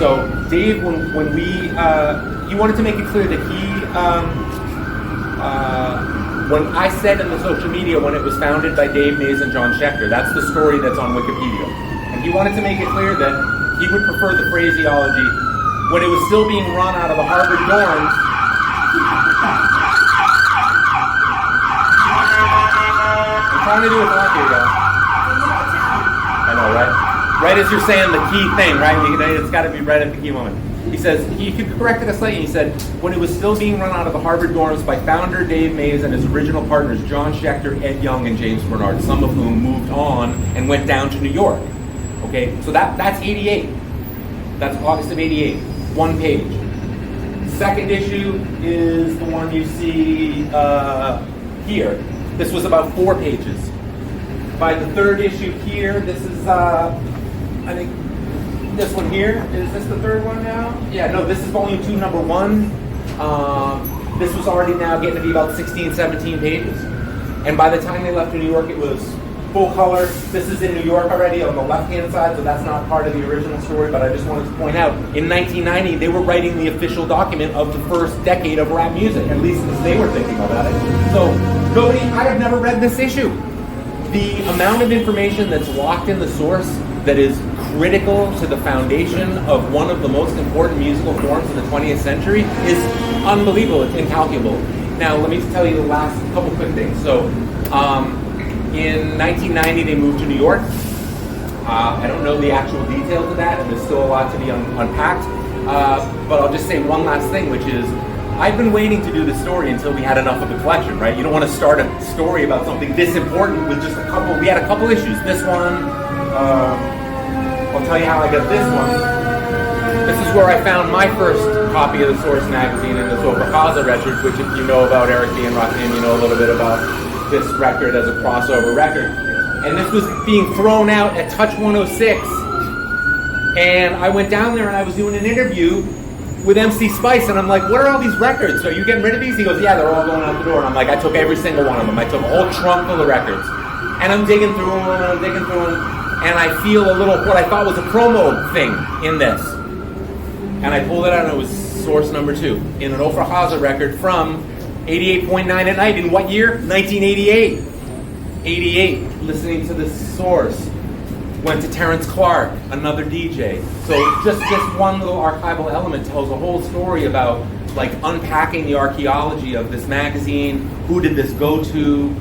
So Dave, when he wanted to make it clear that when I said in the social media when it was founded by Dave Mays and John Schechter, that's the story that's on Wikipedia. And he wanted to make it clear that he would prefer the phraseology when it was still being run out of the Harvard dorms. I'm trying to do it like here, guys. I know, right? Right as you're saying the key thing, right? It's got to be right at the key moment. He says, he corrected us slightly. He said, when it was still being run out of the Harvard dorms by founder Dave Mays and his original partners, John Schechter, Ed Young, and James Bernard, some of whom moved on and went down to New York. Okay, so that's 88. That's August of 88. One page. Second issue is the one you see here. This was about 4 pages. By the third issue here, this is, I think, this one here. Is this the third one now? Yeah, no, this is volume 2, number 1. This was already now getting to be about 16, 17 pages. And by the time they left New York, it was full color. This is in New York already on the left-hand side, so that's not part of the original story, but I just wanted to point out, in 1990, they were writing the official document of the first decade of rap music, at least as they were thinking about it. So, I have never read this issue. The amount of information that's locked in the source that is critical to the foundation of one of the most important musical forms of the 20th century is unbelievable. It's incalculable. Now, let me tell you the last couple quick things. So, in 1990, they moved to New York. I don't know the actual details of that, and there's still a lot to be unpacked. But I'll just say one last thing, which is, I've been waiting to do this story until we had enough of the collection, right? You don't want to start a story about something this important with just a couple. We had a couple issues. This one, I'll tell you how I got this one. This is where I found my first copy of the Source magazine in the Soprahaza record, which if you know about Eric B. and Rakim, you know a little bit about this record as a crossover record. And this was being thrown out at Touch 106. And I went down there and I was doing an interview with MC Spice, and I'm like, what are all these records? Are you getting rid of these? He goes, yeah, they're all going out the door. And I'm like, I took every single one of them. I took a whole trunk full of records. And I'm digging through them, and I'm digging through them, and I feel a little, what I thought was a promo thing in this. And I pulled it out, and it was source number 2 in an Ofra Haza record from 88.9 at night. In what year? 1988. 88, listening to this source. Went to Terrence Clark, another DJ. So just one little archival element tells a whole story about like unpacking the archaeology of this magazine. Who did this go to?